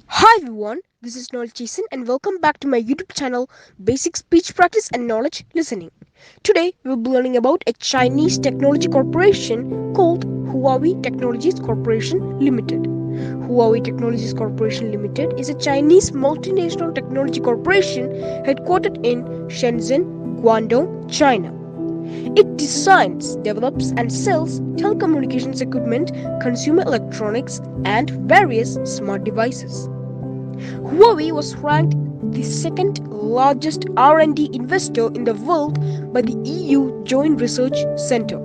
Hi everyone, this is Noel Jason and welcome back to my YouTube channel Basic Speech Practice and Knowledge Listening. Today we'll be learning about a Chinese technology corporation called Huawei Technologies Corporation Limited. Huawei Technologies Corporation Limited is a Chinese multinational technology corporation headquartered in Shenzhen, Guangdong, China. It designs, develops, and sells telecommunications equipment, consumer electronics, and various smart devices. Huawei was ranked the second largest R&D investor in the world by the EU Joint Research Centre.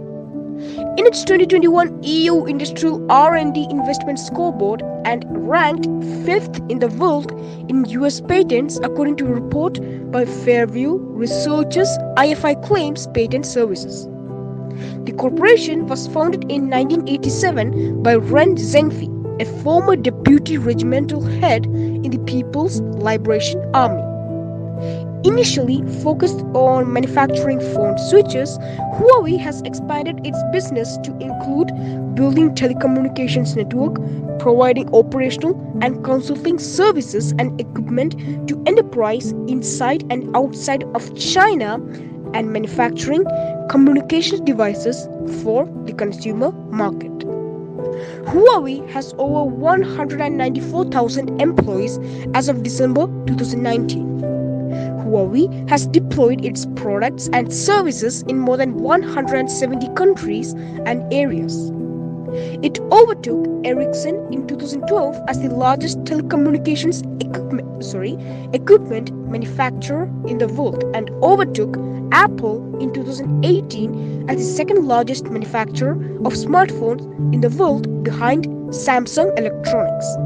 In its 2021 EU Industrial R&D Investment Scoreboard and ranked 5th in the world in US patents according to a report by Fairview Research's IFI Claims Patent Services. The corporation was founded in 1987 by Ren Zhengfei, a former deputy regimental head in the People's Liberation Army. Initially focused on manufacturing phone switches, Huawei has expanded its business to include building telecommunications network, providing operational and consulting services and equipment to enterprise inside and outside of China, and manufacturing communications devices for the consumer market. Huawei has over 194,000 employees as of December 2019. Huawei has deployed its products and services in more than 170 countries and areas. It overtook Ericsson in 2012 as the largest telecommunications equipment manufacturer in the world and overtook Apple in 2018 as the second largest manufacturer of smartphones in the world behind Samsung Electronics.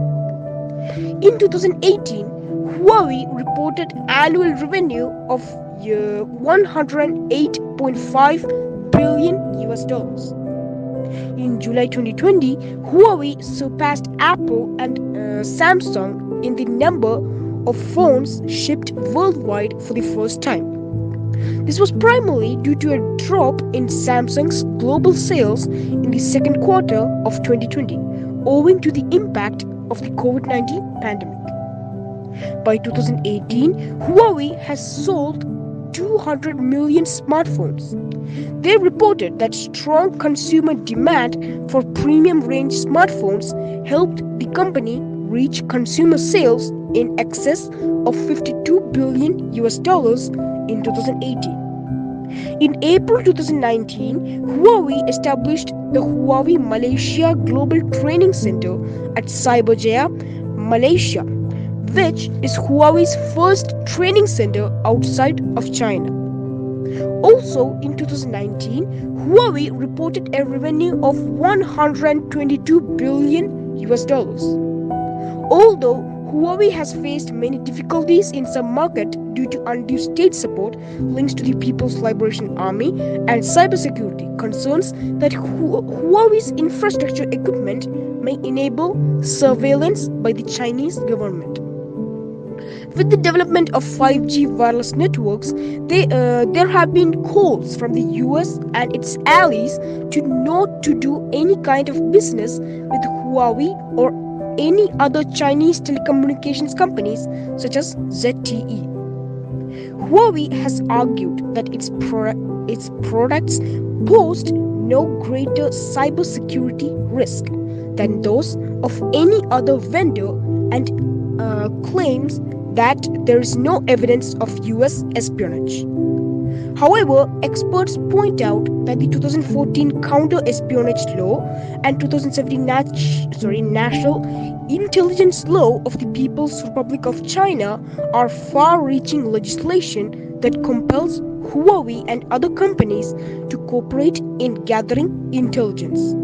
In 2018, Huawei reported annual revenue of 108.5 billion US dollars. In July 2020, Huawei surpassed Apple and Samsung in the number of phones shipped worldwide for the first time. This was primarily due to a drop in Samsung's global sales in the second quarter of 2020, owing to the impact of the COVID-19 pandemic. By 2018, Huawei has sold 200 million smartphones. They reported that strong consumer demand for premium range smartphones helped the company reach consumer sales in excess of 52 billion US dollars in 2018. In April 2019, Huawei established the Huawei Malaysia Global Training Center at Cyberjaya, Malaysia, which is Huawei's first training center outside of China. Also in 2019, Huawei reported a revenue of 122 billion US dollars. Although Huawei has faced many difficulties in some markets due to undue state support, links to the People's Liberation Army, and cybersecurity concerns that Huawei's infrastructure equipment may enable surveillance by the Chinese government. With the development of 5G wireless networks, there have been calls from the US and its allies to not to do any kind of business with Huawei or any other Chinese telecommunications companies such as ZTE. Huawei has argued that its products pose no greater cybersecurity risk than those of any other vendor and claims that there is no evidence of US espionage. However, experts point out that the 2014 Counter-Espionage Law and 2017 National Intelligence Law of the People's Republic of China are far-reaching legislation that compels Huawei and other companies to cooperate in gathering intelligence.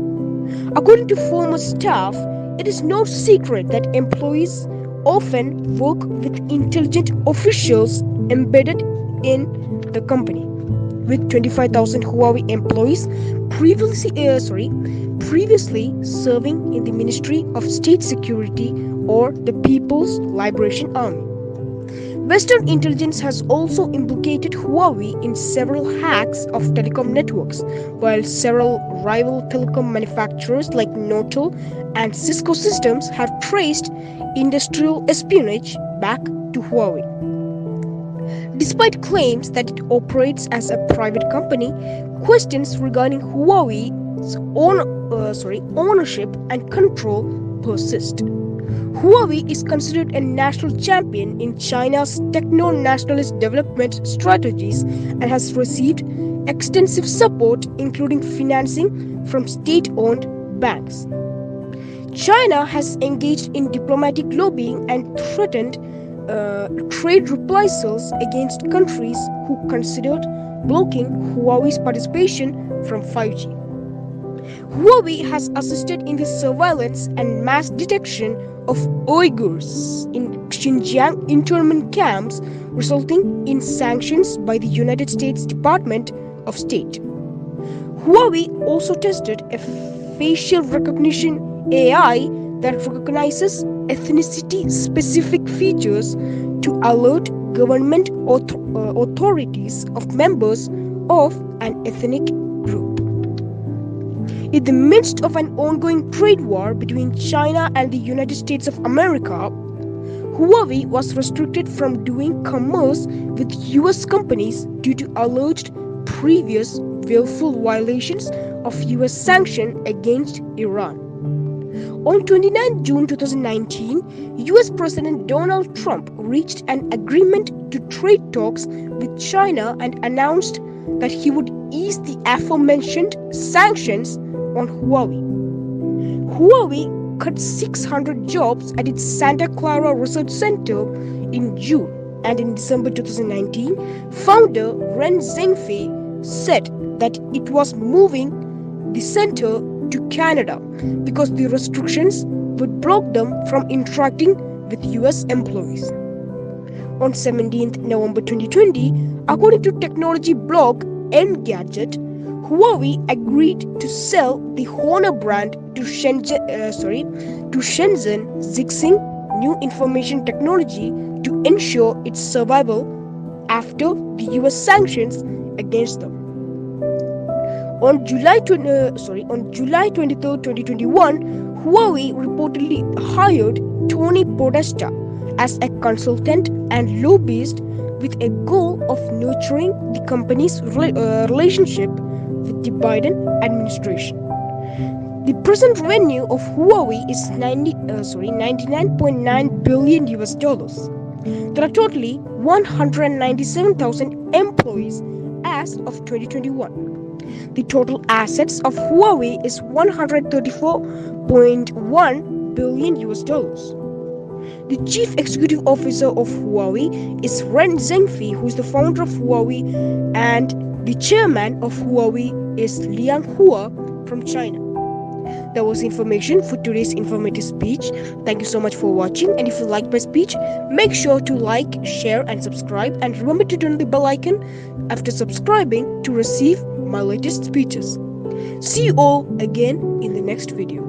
According to former staff, it is no secret that employees often work with intelligent officials embedded in the company. With 25,000 Huawei employees previously serving in the Ministry of State Security or the People's Liberation Army. Western intelligence has also implicated Huawei in several hacks of telecom networks, while several rival telecom manufacturers like Nortel and Cisco Systems have traced industrial espionage back to Huawei. Despite claims that it operates as a private company, questions regarding Huawei's ownership and control persist. Huawei is considered a national champion in China's techno-nationalist development strategies and has received extensive support, including financing from state-owned banks. China has engaged in diplomatic lobbying and threatened trade reprisals against countries who considered blocking Huawei's participation from 5G. Huawei has assisted in the surveillance and mass detection of Uyghurs in Xinjiang internment camps, resulting in sanctions by the United States Department of State. Huawei also tested a facial recognition AI that recognizes ethnicity specific features to alert government authorities of members of an ethnic group. In the midst of an ongoing trade war between China and the United States of America, Huawei was restricted from doing commerce with US companies due to alleged previous willful violations of US sanctions against Iran. On 29 June 2019, US President Donald Trump reached an agreement to trade talks with China and announced that he would ease the aforementioned sanctions on Huawei. Huawei cut 600 jobs at its Santa Clara Research Center in June, and in December 2019, founder Ren Zhengfei said that it was moving the center to Canada because the restrictions would block them from interacting with US employees. On 17th November 2020, according to technology blog Engadget, Huawei agreed to sell the Honor brand to Shenzhen Zixing New Information Technology to ensure its survival after the US sanctions against them. On July 23, 2021, Huawei reportedly hired Tony Podesta as a consultant and lobbyist with a goal of nurturing the company's relationship with the Biden administration. The present revenue of Huawei is 99.9 billion US dollars. There are totally 197,000 employees as of 2021. The total assets of Huawei is 134.1 billion US dollars. The chief executive officer of Huawei is Ren Zhengfei, who is the founder of Huawei, and the chairman of Huawei is Liang Hua from China. That was information for today's informative speech. Thank you so much for watching, and if you liked my speech, make sure to like, share and subscribe, and remember to turn the bell icon after subscribing to receive my latest speeches. See you all again in the next video.